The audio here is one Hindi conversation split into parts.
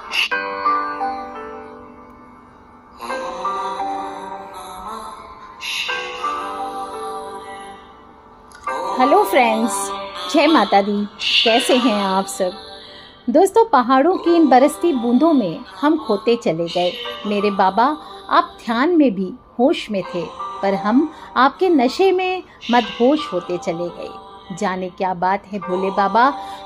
हेलो फ्रेंड्स, जय माता दी। कैसे हैं आप सब? दोस्तों, पहाड़ों की इन बरसती बूंदों में हम खोते चले गए। मेरे बाबा, आप ध्यान में भी होश में थे, पर हम आपके नशे में मदहोश होते चले गए। जाने क्या बात है भोले बाबा,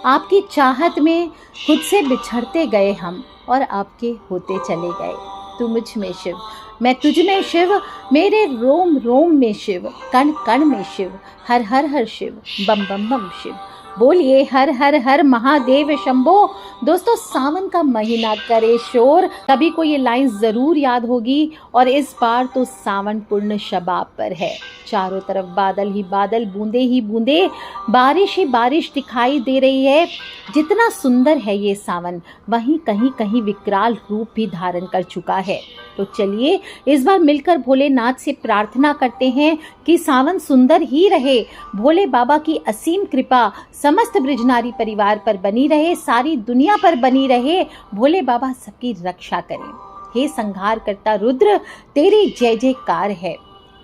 आपकी चाहत में खुद से बिछड़ते गए हम और आपके होते चले गए। तू मुझ में शिव, मैं तुझ में शिव, मेरे रोम रोम में शिव, कण कण में शिव, हर हर हर शिव, बम बम बम शिव। बोलिए हर हर हर महादेव शंभो। दोस्तों, सावन का महीना करे शोर, सभी को ये लाइन ज़रूर याद होगी। और इस बार तो सावन पूर्ण शबाब पर है। चारों तरफ बादल ही बादल, बूंदे ही बूंदे, बारिश ही बारिश दिखाई दे रही है। जितना सुंदर है ये सावन, वहीं कहीं कहीं विकराल रूप भी धारण कर चुका है। तो चलिए इस बार मिलकर भोलेनाथ से प्रार्थना करते हैं कि सावन सुंदर ही रहे। भोले बाबा की असीम कृपा समस्त ब्रजनारी परिवार पर बनी रहे, सारी दुनिया पर बनी रहे। भोले बाबा सबकी रक्षा करें। हे संहार करता रुद्र, तेरी जय जयकार है।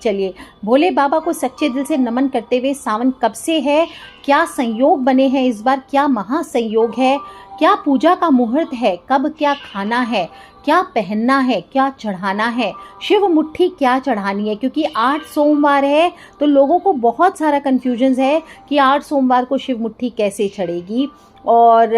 चलिए भोले बाबा को सच्चे दिल से नमन करते हुए, सावन कब से है, क्या संयोग बने हैं इस बार, क्या महासंयोग है, क्या पूजा का मुहूर्त है, कब क्या खाना है, क्या पहनना है, क्या चढ़ाना है, शिव मुट्ठी क्या चढ़ानी है। क्योंकि 8 सोमवार है तो लोगों को बहुत सारा कन्फ्यूजन है कि 8 सोमवार को शिव मुट्ठी कैसे चढ़ेगी। और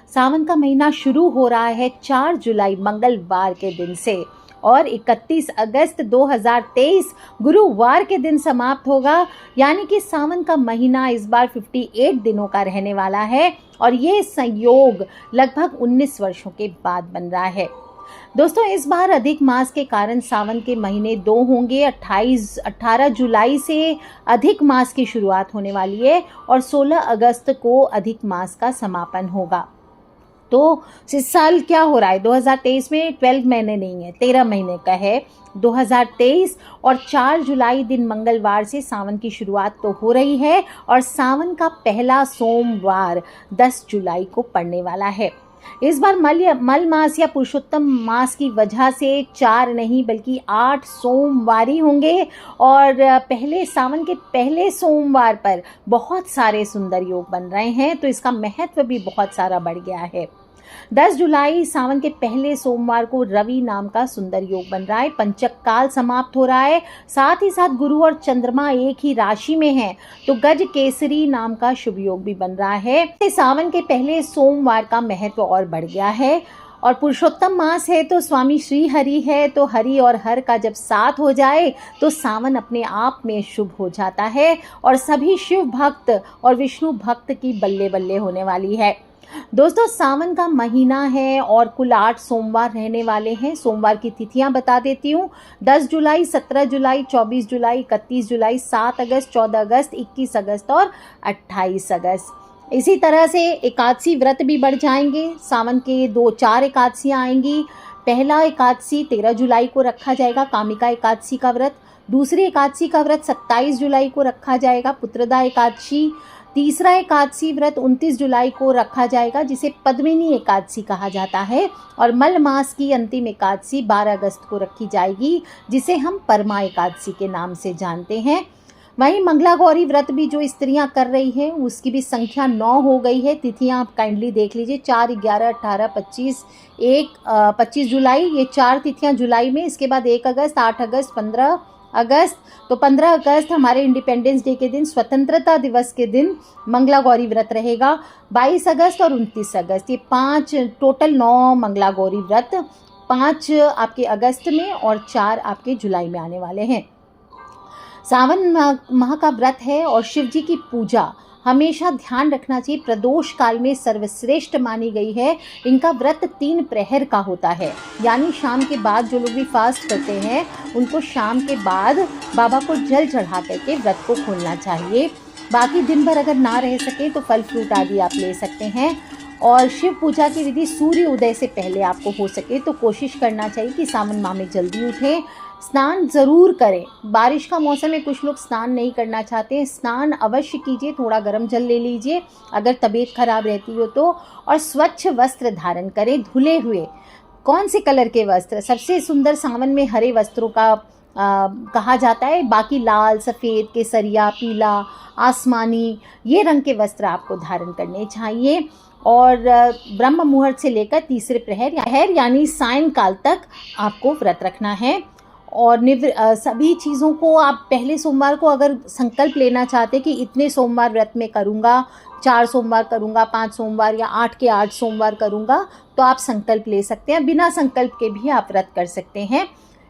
सावन का महीना शुरू हो रहा है 4 जुलाई मंगलवार के दिन से और 31 अगस्त 2023 गुरुवार के दिन समाप्त होगा। यानी कि सावन का महीना इस बार 58 दिनों का रहने वाला है और ये संयोग लगभग 19 वर्षों के बाद बन रहा है। दोस्तों, इस बार अधिक मास के कारण सावन के महीने 2 होंगे। 18 जुलाई से अधिक मास की शुरुआत होने वाली है और 16 अगस्त को अधिक मास का समापन होगा। तो इस साल क्या हो रहा है, 2023 में 12 महीने नहीं है, 13 महीने का है 2023। और 4 जुलाई दिन मंगलवार से सावन की शुरुआत तो हो रही है और सावन का पहला सोमवार 10 जुलाई को पड़ने वाला है। इस बार मल मास या पुरुषोत्तम मास की वजह से 4 नहीं बल्कि 8 सोमवारी होंगे और पहले सावन के पहले सोमवार पर बहुत सारे सुंदर योग बन रहे हैं, तो इसका महत्व भी बहुत सारा बढ़ गया है। 10 जुलाई सावन के पहले सोमवार को रवि नाम का सुंदर योग बन रहा है। पंचक काल समाप्त हो रहा है, साथ ही साथ गुरु और चंद्रमा एक ही राशि में हैं, तो गज केसरी नाम का शुभ योग भी बन रहा है। सावन के पहले सोमवार का महत्व और बढ़ गया है। और पुरुषोत्तम मास है तो स्वामी श्री हरि है, तो हरि और हर का जब साथ हो जाए तो सावन अपने आप में शुभ हो जाता है और सभी शिव भक्त और विष्णु भक्त की बल्ले बल्ले होने वाली है। दोस्तों, सावन का महीना है और कुल 8 सोमवार रहने वाले हैं। सोमवार की तिथियां बता देती हूँ। 10 जुलाई, 17 जुलाई, 24 जुलाई, 31 जुलाई, 7 अगस्त, 14 अगस्त, 21 अगस्त और 28 अगस्त। इसी तरह से एकादशी व्रत भी बढ़ जाएंगे। सावन के 2-4 एकादशियाँ आएंगी। पहला एकादशी 13 जुलाई को रखा जाएगा, कामिका एकादशी का व्रत। दूसरी एकादशी का व्रत 27 जुलाई को रखा जाएगा, पुत्रदा एकादशी। तीसरा एकादशी व्रत 29 जुलाई को रखा जाएगा, जिसे पद्मिनी एकादशी कहा जाता है। और मल मास की अंतिम एकादशी 12 अगस्त को रखी जाएगी, जिसे हम परमा एकादशी के नाम से जानते हैं। वहीं मंगला गौरी व्रत भी जो स्त्रियां कर रही हैं, उसकी भी संख्या 9 हो गई है। तिथियां आप काइंडली देख लीजिए, 4, 11, 18, 25, 25 जुलाई, ये 4 तिथियां जुलाई में। इसके बाद 1 अगस्त, 8 अगस्त, 15 अगस्त। तो 15 अगस्त हमारे इंडिपेंडेंस डे के दिन, स्वतंत्रता दिवस के दिन मंगला गौरी व्रत रहेगा। 22 अगस्त और 29 अगस्त, ये 5 टोटल 9 मंगला गौरी व्रत, 5 आपके अगस्त में और 4 आपके जुलाई में आने वाले हैं। सावन माह का व्रत है और शिव जी की पूजा हमेशा ध्यान रखना चाहिए, प्रदोष काल में सर्वश्रेष्ठ मानी गई है। इनका व्रत 3 प्रहर का होता है, यानी शाम के बाद जो लोग भी फास्ट करते हैं उनको शाम के बाद बाबा को जल चढ़ा करके व्रत को खोलना चाहिए। बाकी दिन भर अगर ना रह सके तो फल फ्रूट आदि आप ले सकते हैं। और शिव पूजा की विधि सूर्य उदय से पहले आपको हो सके तो कोशिश करना चाहिए कि सावन माह में जल्दी उठें, स्नान ज़रूर करें। बारिश का मौसम है, कुछ लोग स्नान नहीं करना चाहते हैं, स्नान अवश्य कीजिए, थोड़ा गर्म जल ले लीजिए अगर तबीयत खराब रहती हो तो, और स्वच्छ वस्त्र धारण करें, धुले हुए। कौन से कलर के वस्त्र? सबसे सुंदर सावन में हरे वस्त्रों का कहा जाता है, बाकी लाल, सफ़ेद, केसरिया, पीला, आसमानी, ये रंग के वस्त्र आपको धारण करने चाहिए। और ब्रह्म मुहूर्त से लेकर तीसरे प्रहर यानी सायंकाल तक आपको व्रत रखना है। और सभी चीज़ों को आप पहले सोमवार को अगर संकल्प लेना चाहते कि इतने सोमवार व्रत में करूँगा, 4 सोमवार करूँगा, 5 सोमवार या 8 के 8 सोमवार करूँगा, तो आप संकल्प ले सकते हैं। बिना संकल्प के भी आप व्रत कर सकते हैं।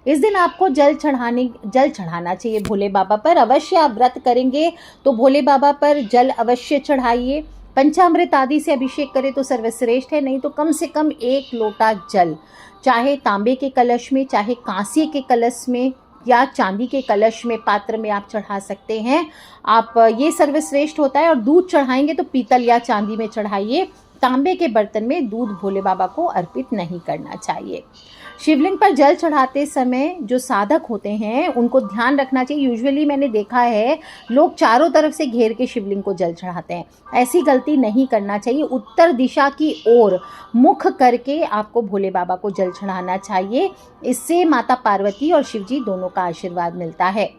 इस दिन आपको जल चढ़ाना चाहिए भोले बाबा पर। अवश्य आप व्रत करेंगे तो भोले बाबा पर जल अवश्य चढ़ाइए। पंचामृत आदि से अभिषेक करें तो सर्वश्रेष्ठ है, नहीं तो कम से कम 1 लोटा जल, चाहे तांबे के कलश में, चाहे कांसे के कलश में या चांदी के कलश में, पात्र में आप चढ़ा सकते हैं। आप ये सर्वश्रेष्ठ होता है। और दूध चढ़ाएंगे तो पीतल या चांदी में चढ़ाइए। तांबे के बर्तन में दूध भोले बाबा को अर्पित नहीं करना चाहिए। शिवलिंग पर जल चढ़ाते समय जो साधक होते हैं उनको ध्यान रखना चाहिए। यूजुअली मैंने देखा है लोग चारों तरफ से घेर के शिवलिंग को जल चढ़ाते हैं, ऐसी गलती नहीं करना चाहिए। उत्तर दिशा की ओर मुख करके आपको भोले बाबा को जल चढ़ाना चाहिए। इससे माता पार्वती और शिवजी दोनों का आशीर्वाद मिलता है।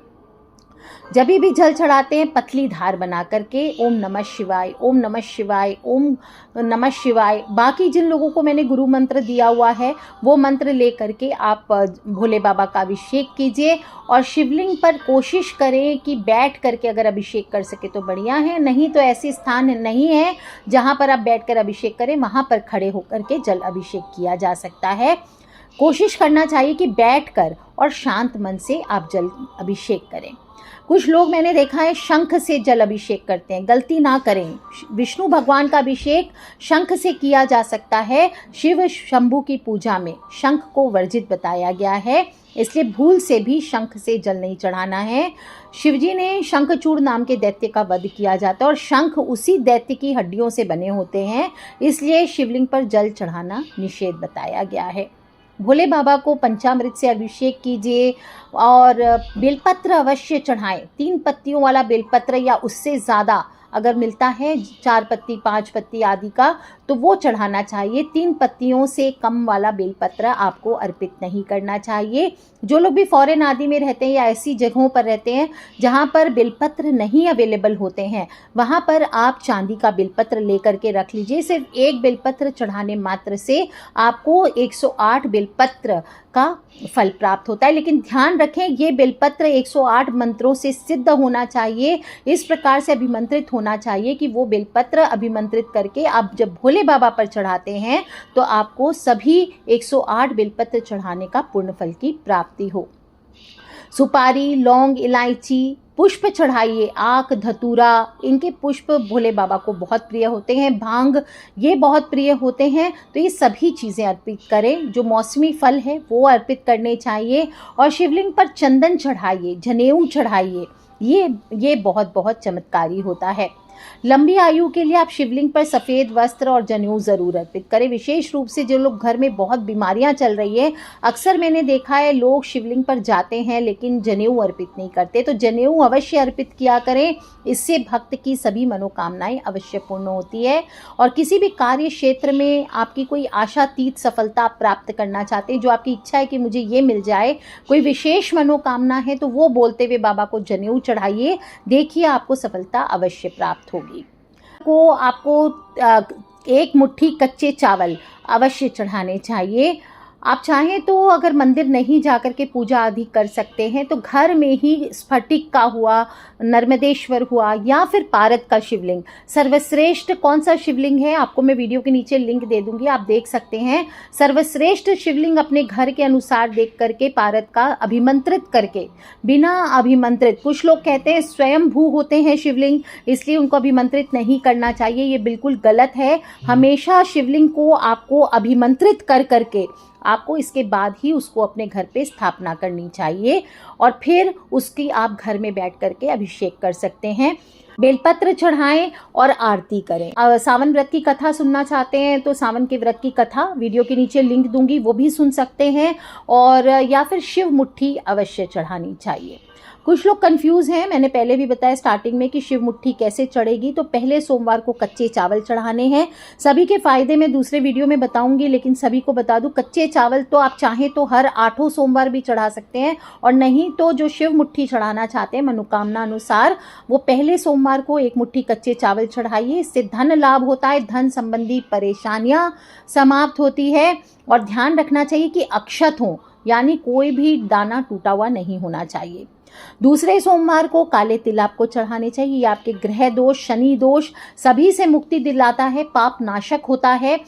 जब भी जल चढ़ाते हैं पतली धार बना करके ओम नमः शिवाय, ओम नमः शिवाय, ओम नमः शिवाय, बाकी जिन लोगों को मैंने गुरु मंत्र दिया हुआ है वो मंत्र ले करके आप भोले बाबा का अभिषेक कीजिए। और शिवलिंग पर कोशिश करें कि बैठ करके अगर अभिषेक कर सके तो बढ़िया है, नहीं तो ऐसे स्थान नहीं है जहाँ पर आप बैठ कर अभिषेक करें, वहाँ पर खड़े होकर के जल अभिषेक किया जा सकता है। कोशिश करना चाहिए कि बैठकर और शांत मन से आप जल अभिषेक करें। कुछ लोग मैंने देखा है शंख से जल अभिषेक करते हैं, गलती ना करें। विष्णु भगवान का अभिषेक शंख से किया जा सकता है। शिव शंभु की पूजा में शंख को वर्जित बताया गया है, इसलिए भूल से भी शंख से जल नहीं चढ़ाना है। शिवजी ने शंखचूड़ नाम के दैत्य का वध किया जाता है और शंख उसी दैत्य की हड्डियों से बने होते हैं, इसलिए शिवलिंग पर जल चढ़ाना निषेध बताया गया है। भोले बाबा को पंचामृत से अभिषेक कीजिए और बेलपत्र अवश्य चढ़ाएं। 3 पत्तियों वाला बेलपत्र या उससे ज़्यादा अगर मिलता है 4 पत्ती 5 पत्ती आदि का तो वो चढ़ाना चाहिए। 3 पत्तियों से कम वाला बेलपत्र आपको अर्पित नहीं करना चाहिए। जो लोग भी फॉरेन आदि में रहते हैं या ऐसी जगहों पर रहते हैं जहाँ पर बेलपत्र नहीं अवेलेबल होते हैं, वहाँ पर आप चांदी का बेलपत्र लेकर के रख लीजिए। सिर्फ 1 बेलपत्र चढ़ाने मात्र से आपको 108 बेलपत्र का फल प्राप्त होता है। लेकिन ध्यान रखें ये बेलपत्र 108 मंत्रों से सिद्ध होना चाहिए, इस प्रकार से अभिमंत्रित होना चाहिए कि वो बेलपत्र अभिमंत्रित करके आप जब भोले बाबा पर चढ़ाते हैं तो आपको सभी 108 बेलपत्र चढ़ाने का पुण्य फल की प्राप्ति हो। सुपारी, लौंग, इलायची, पुष्प चढ़ाइए। आक, धतूरा, इनके पुष्प भोले बाबा को बहुत प्रिय होते हैं। भांग, ये बहुत प्रिय होते हैं। तो ये सभी चीज़ें अर्पित करें। जो मौसमी फल है वो अर्पित करने चाहिए। और शिवलिंग पर चंदन चढ़ाइए, जनेऊ चढ़ाइए, ये बहुत बहुत चमत्कारी होता है। लंबी आयु के लिए आप शिवलिंग पर सफ़ेद वस्त्र और जनेऊ ज़रूर अर्पित करें। विशेष रूप से जो लोग घर में बहुत बीमारियां चल रही है, अक्सर मैंने देखा है लोग शिवलिंग पर जाते हैं लेकिन जनेऊ अर्पित नहीं करते, तो जनेऊ अवश्य अर्पित किया करें। इससे भक्त की सभी मनोकामनाएं अवश्य पूर्ण होती है। और किसी भी कार्य क्षेत्र में आपकी कोई आशातीत सफलता प्राप्त करना चाहते हैं, जो आपकी इच्छा है कि मुझे ये मिल जाए, कोई विशेष मनोकामना है, तो वो बोलते हुए बाबा को जनेऊ चढ़ाइए। देखिए आपको सफलता अवश्य प्राप्त होगी। आपको 1 मुट्ठी कच्चे चावल अवश्य चढ़ाने चाहिए। आप चाहें तो अगर मंदिर नहीं जाकर के पूजा आदि कर सकते हैं तो घर में ही स्फटिक का हुआ, नर्मदेश्वर हुआ या फिर पारद का शिवलिंग, सर्वश्रेष्ठ कौन सा शिवलिंग है आपको मैं वीडियो के नीचे लिंक दे दूंगी, आप देख सकते हैं। सर्वश्रेष्ठ शिवलिंग अपने घर के अनुसार देख करके पारद का अभिमंत्रित करके, बिना अभिमंत्रित, कुछ लोग कहते हैं स्वयं भू होते हैं शिवलिंग इसलिए उनको अभिमंत्रित नहीं करना चाहिए, ये बिल्कुल गलत है। हमेशा शिवलिंग को आपको अभिमंत्रित कर करके आपको इसके बाद ही उसको अपने घर पे स्थापना करनी चाहिए और फिर उसकी आप घर में बैठ करके अभिषेक कर सकते हैं। बेलपत्र चढ़ाएं और आरती करें। सावन व्रत की कथा सुनना चाहते हैं तो सावन के व्रत की कथा वीडियो के नीचे लिंक दूंगी, वो भी सुन सकते हैं। और या फिर शिव मुट्ठी अवश्य चढ़ानी चाहिए। कुछ लोग कंफ्यूज हैं, मैंने पहले भी बताया स्टार्टिंग में कि शिव मुट्ठी कैसे चढ़ेगी। तो पहले सोमवार को कच्चे चावल चढ़ाने हैं। सभी के फायदे मैं दूसरे वीडियो में बताऊंगी, लेकिन सभी को बता दूं कच्चे चावल तो आप चाहें तो हर 8 सोमवार भी चढ़ा सकते हैं, और नहीं तो जो शिव मुट्ठी चढ़ाना चाहते हैं मनोकामना अनुसार, वो पहले सोमवार को 1 मुट्ठी कच्चे चावल चढ़ाइए। इससे धन लाभ होता है, धन संबंधी परेशानियां समाप्त होती है। और ध्यान रखना चाहिए कि अक्षत हो, यानी कोई भी दाना टूटा हुआ नहीं होना चाहिए। दूसरे सोमवार को काले तिल आपको चढ़ाने चाहिए। ये आपके ग्रह दोष, शनि दोष सभी से मुक्ति दिलाता है, पाप नाशक होता है।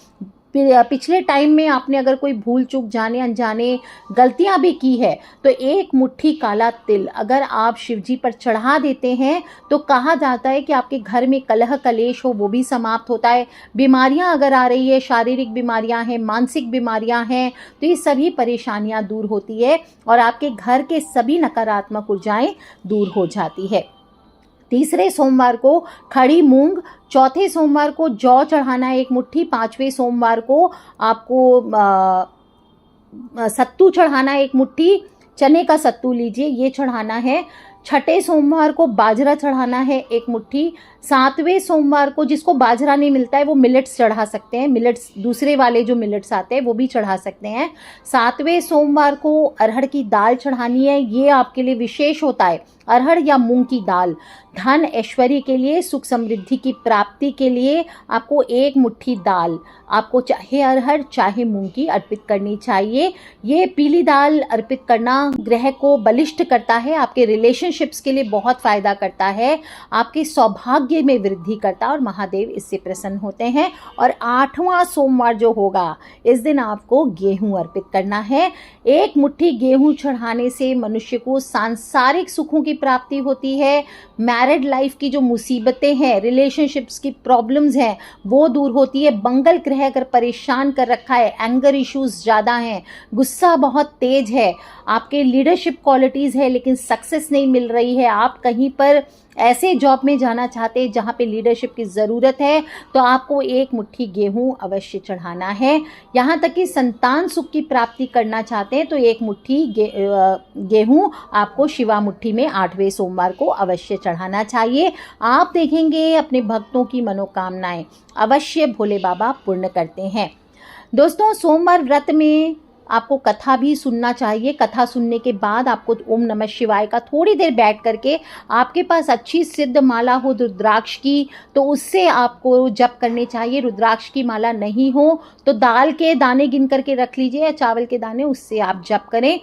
पिछले टाइम में आपने अगर कोई भूल चूक जाने अनजाने गलतियां भी की है तो 1 मुट्ठी काला तिल अगर आप शिवजी पर चढ़ा देते हैं तो कहा जाता है कि आपके घर में कलह कलेश हो वो भी समाप्त होता है। बीमारियां अगर आ रही है, शारीरिक बीमारियां हैं, मानसिक बीमारियां हैं, तो ये सभी परेशानियां दूर होती है और आपके घर के सभी नकारात्मक ऊर्जाएं दूर हो जाती है। तीसरे सोमवार को खड़ी मूंग, चौथे सोमवार को जौ चढ़ाना है 1 मुट्ठी, 5वें सोमवार को आपको सत्तू चढ़ाना है 1 मुट्ठी, चने का सत्तू लीजिए, ये चढ़ाना है। छठे सोमवार को बाजरा चढ़ाना है 1 मुट्ठी। 7वें सोमवार को जिसको बाजरा नहीं मिलता है वो मिलेट्स चढ़ा सकते हैं, मिलेट्स दूसरे वाले जो मिलेट्स आते हैं वो भी चढ़ा सकते हैं। 7वें सोमवार को अरहर की दाल चढ़ानी है, ये आपके लिए विशेष होता है। अरहर या मूंग की दाल धन ऐश्वर्य के लिए, सुख समृद्धि की प्राप्ति के लिए आपको 1 मुट्ठी दाल आपको चाहे अरहर चाहे मूंग की अर्पित करनी चाहिए। ये पीली दाल अर्पित करना ग्रह को बलिष्ठ करता है, आपके रिलेशनशिप्स के लिए बहुत फायदा करता है, आपके सौभाग्य में वृद्धि करता है और महादेव इससे प्रसन्न होते हैं। और 8वां सोमवार जो होगा इस दिन आपको गेहूं अर्पित करना है। 1 मुट्ठी गेहूं चढ़ाने से मनुष्य को सांसारिक सुखों की प्राप्ति होती है। मैरिड लाइफ की जो मुसीबतें हैं, रिलेशनशिप्स की प्रॉब्लम्स हैं, वो दूर होती है। मंगल ग्रह अगर परेशान कर रखा है, एंगर इश्यूज ज़्यादा हैं, गुस्सा बहुत तेज है, आपके लीडरशिप क्वालिटीज़ है लेकिन सक्सेस नहीं मिल रही है, आप कहीं पर ऐसे जॉब में जाना चाहते हैं जहाँ पे लीडरशिप की ज़रूरत है, तो आपको 1 मुट्ठी गेहूं अवश्य चढ़ाना है। यहाँ तक कि संतान सुख की प्राप्ति करना चाहते हैं तो 1 मुट्ठी गेहूं आपको शिवा मुट्ठी में 8वें सोमवार को अवश्य चढ़ाना चाहिए। आप देखेंगे अपने भक्तों की मनोकामनाएं अवश्य भोले बाबा पूर्ण करते हैं। दोस्तों, सोमवार व्रत में आपको कथा भी सुनना चाहिए। कथा सुनने के बाद आपको ओम नमः शिवाय का थोड़ी देर बैठ करके, आपके पास अच्छी सिद्ध माला हो रुद्राक्ष की तो उससे आपको जप करने चाहिए। रुद्राक्ष की माला नहीं हो तो दाल के दाने गिन करके रख लीजिए या चावल के दाने, उससे आप जप करें।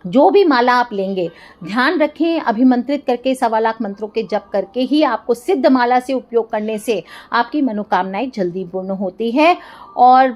जो भी माला आप लेंगे ध्यान रखें अभिमंत्रित करके 1.25 लाख मंत्रों के जप करके ही आपको सिद्ध माला से उपयोग करने से आपकी मनोकामनाएं जल्दी पूर्ण होती है। और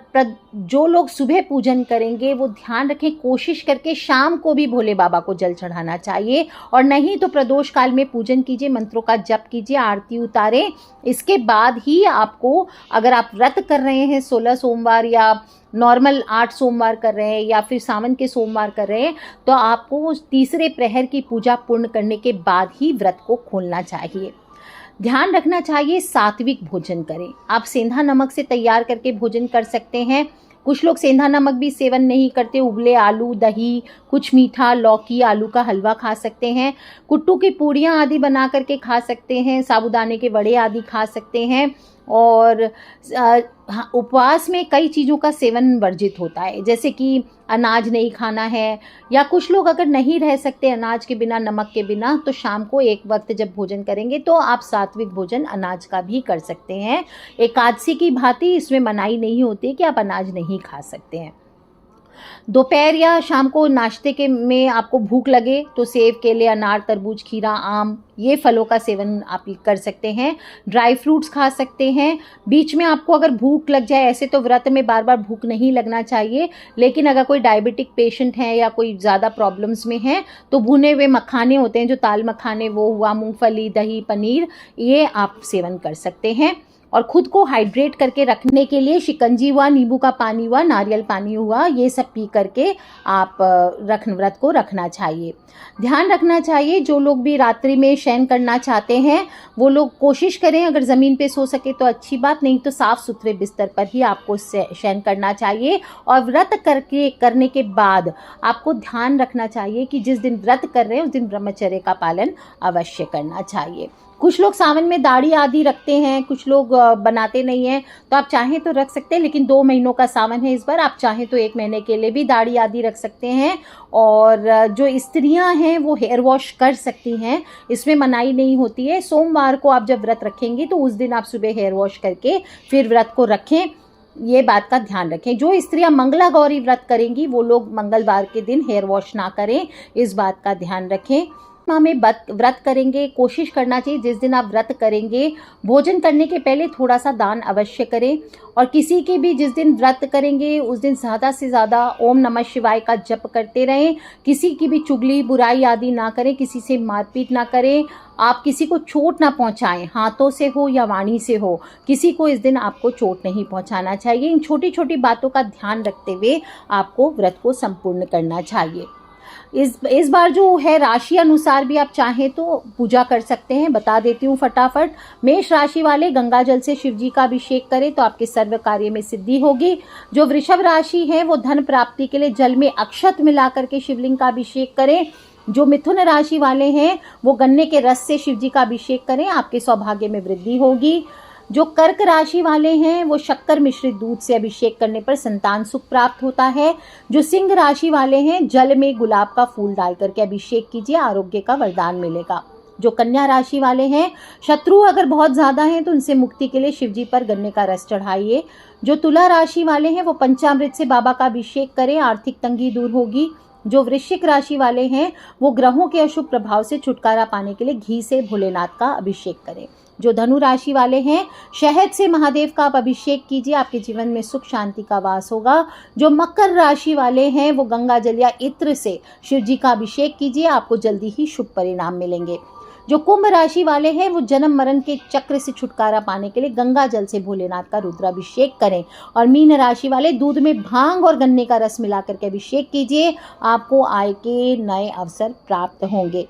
जो लोग सुबह पूजन करेंगे वो ध्यान रखें, कोशिश करके शाम को भी भोले बाबा को जल चढ़ाना चाहिए, और नहीं तो प्रदोष काल में पूजन कीजिए, मंत्रों का जप कीजिए, आरती उतारें। इसके बाद ही आपको, अगर आप व्रत कर रहे हैं 16 सोमवार या नॉर्मल 8 सोमवार कर रहे हैं या फिर सावन के सोमवार कर रहे हैं, तो आपको तीसरे प्रहर की पूजा पूर्ण करने के बाद ही व्रत को खोलना चाहिए। ध्यान रखना चाहिए सात्विक भोजन करें। आप सेंधा नमक से तैयार करके भोजन कर सकते हैं। कुछ लोग सेंधा नमक भी सेवन नहीं करते, उबले आलू, दही, कुछ मीठा, लौकी, आलू का हलवा खा सकते हैं, कुट्टू की पूड़ियाँ आदि बना करके खा सकते हैं, साबूदाने के वड़े आदि खा सकते हैं। और उपवास में कई चीज़ों का सेवन वर्जित होता है, जैसे कि अनाज नहीं खाना है, या कुछ लोग अगर नहीं रह सकते अनाज के बिना, नमक के बिना, तो शाम को एक वक्त जब भोजन करेंगे तो आप सात्विक भोजन अनाज का भी कर सकते हैं। एकादशी की भांति इसमें मनाही नहीं होती कि आप अनाज नहीं खा सकते हैं। दोपहर या शाम को नाश्ते के में आपको भूख लगे तो सेब, केले, अनार, तरबूज, खीरा, आम, ये फलों का सेवन आप कर सकते हैं। ड्राई फ्रूट्स खा सकते हैं। बीच में आपको अगर भूख लग जाए, ऐसे तो व्रत में बार बार भूख नहीं लगना चाहिए, लेकिन अगर कोई डायबिटिक पेशेंट है या कोई ज़्यादा प्रॉब्लम्स में है तो भुने हुए मखाने होते हैं जो ताल मखाने, वो हुआ, मूंगफली, दही, पनीर, ये आप सेवन कर सकते हैं। और खुद को हाइड्रेट करके रखने के लिए शिकंजी हुआ, नींबू का पानी हुआ, नारियल पानी हुआ, ये सब पी करके आप व्रत को रखना चाहिए। ध्यान रखना चाहिए जो लोग भी रात्रि में शयन करना चाहते हैं वो लोग कोशिश करें, अगर ज़मीन पे सो सके तो अच्छी बात, नहीं तो साफ़ सुथरे बिस्तर पर ही आपको शयन करना चाहिए। और व्रत करने के बाद आपको ध्यान रखना चाहिए कि जिस दिन व्रत कर रहे हैं उस दिन ब्रह्मचर्य का पालन अवश्य करना चाहिए। कुछ लोग सावन में दाढ़ी आदि रखते हैं, कुछ लोग बनाते नहीं हैं, तो आप चाहें तो रख सकते हैं, लेकिन 2 महीनों का सावन है इस बार, आप चाहें तो 1 महीने के लिए भी दाढ़ी आदि रख सकते हैं। और जो स्त्रियां हैं वो हेयर वॉश कर सकती हैं, इसमें मनाही नहीं होती है। सोमवार को आप जब व्रत रखेंगी तो उस दिन आप सुबह हेयर वॉश करके फिर व्रत को रखें, ये बात का ध्यान रखें। जो स्त्रियां मंगला गौरी व्रत करेंगी वो लोग मंगलवार के दिन हेयर वॉश ना करें, इस बात का ध्यान रखें। माह में व्रत करेंगे, कोशिश करना चाहिए जिस दिन आप व्रत करेंगे भोजन करने के पहले थोड़ा सा दान अवश्य करें। और किसी के भी जिस दिन व्रत करेंगे उस दिन ज़्यादा से ज़्यादा ओम नमः शिवाय का जप करते रहें। किसी की भी चुगली बुराई आदि ना करें, किसी से मारपीट ना करें, आप किसी को चोट ना पहुंचाएं, हाथों से हो या वाणी से हो, किसी को इस दिन आपको चोट नहीं पहुंचाना चाहिए। इन छोटी छोटी बातों का ध्यान रखते हुए आपको व्रत को संपूर्ण करना चाहिए। इस बार जो है राशि अनुसार भी आप चाहें तो पूजा कर सकते हैं, बता देती हूँ फटाफट। मेष राशि वाले गंगा जल से शिव जी का अभिषेक करें तो आपके सर्व कार्य में सिद्धि होगी। जो वृषभ राशि है वो धन प्राप्ति के लिए जल में अक्षत मिला करके शिवलिंग का अभिषेक करें। जो मिथुन राशि वाले हैं वो गन्ने के रस से शिव जी का अभिषेक करें, आपके सौभाग्य में वृद्धि होगी। जो कर्क राशि वाले हैं वो शक्कर मिश्रित दूध से अभिषेक करने पर संतान सुख प्राप्त होता है। जो सिंह राशि वाले हैं जल में गुलाब का फूल डाल करके अभिषेक कीजिए, आरोग्य का वरदान मिलेगा। जो कन्या राशि वाले हैं शत्रु अगर बहुत ज़्यादा हैं तो उनसे मुक्ति के लिए शिव जी पर गन्ने का रस चढ़ाइए। जो तुला राशि वाले हैं वो पंचामृत से बाबा का अभिषेक करें, आर्थिक तंगी दूर होगी। जो वृश्चिक राशि वाले हैं वो ग्रहों के अशुभ प्रभाव से छुटकारा पाने के लिए घी से भोलेनाथ का अभिषेक करें। जो धनु राशि वाले हैं शहद से महादेव का आप अभिषेक कीजिए, आपके जीवन में सुख शांति का वास होगा। जो मकर राशि वाले हैं वो गंगा जल या इत्र से शिव जी का अभिषेक कीजिए, आपको जल्दी ही शुभ परिणाम मिलेंगे। जो कुंभ राशि वाले हैं वो जन्म मरण के चक्र से छुटकारा पाने के लिए गंगा जल से भोलेनाथ का रुद्राभिषेक करें। और मीन राशि वाले दूध में भांग और गन्ने का रस मिला करके अभिषेक कीजिए, आपको आय के नए अवसर प्राप्त होंगे।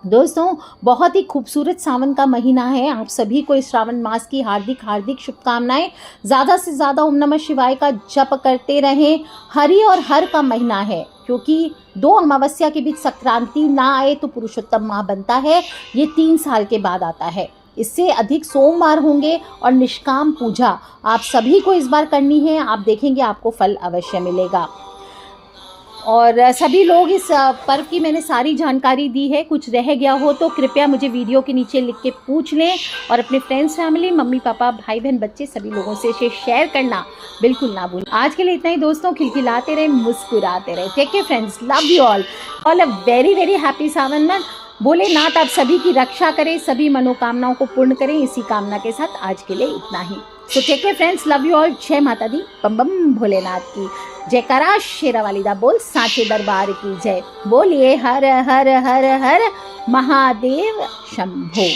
दोस्तों बहुत ही खूबसूरत सावन का महीना है, आप सभी को इस श्रावण मास की हार्दिक हार्दिक शुभकामनाएं। ज़्यादा से ज़्यादा ओम नमः शिवाय का जप करते रहें। हरि और हर का महीना है, क्योंकि 2 अमावस्या के बीच संक्रांति ना आए तो पुरुषोत्तम माह बनता है, ये 3 साल के बाद आता है। इससे अधिक सोमवार होंगे और निष्काम पूजा आप सभी को इस बार करनी है, आप देखेंगे आपको फल अवश्य मिलेगा। और सभी लोग इस पर्व की मैंने सारी जानकारी दी है, कुछ रह गया हो तो कृपया मुझे वीडियो के नीचे लिख के पूछ लें। और अपने फ्रेंड्स, फैमिली, मम्मी पापा, भाई बहन, बच्चे सभी लोगों से इसे शेयर करना बिल्कुल ना भूलें। आज के लिए इतना ही दोस्तों, खिलखिलाते रहे, मुस्कुराते रहे। Take care friends, love you all a very very happy Sawan month. Bholenath आप सभी की रक्षा करें, सभी मनोकामनाओं को पूर्ण करें, इसी कामना के साथ आज के लिए इतना ही। So take care friends, love you all. जय माता दी, बम बम भोलेनाथ की जयकारा, शेरा वाली दा बोल, सांचे दरबार की जय। बोलिए हर हर हर हर महादेव शंभो।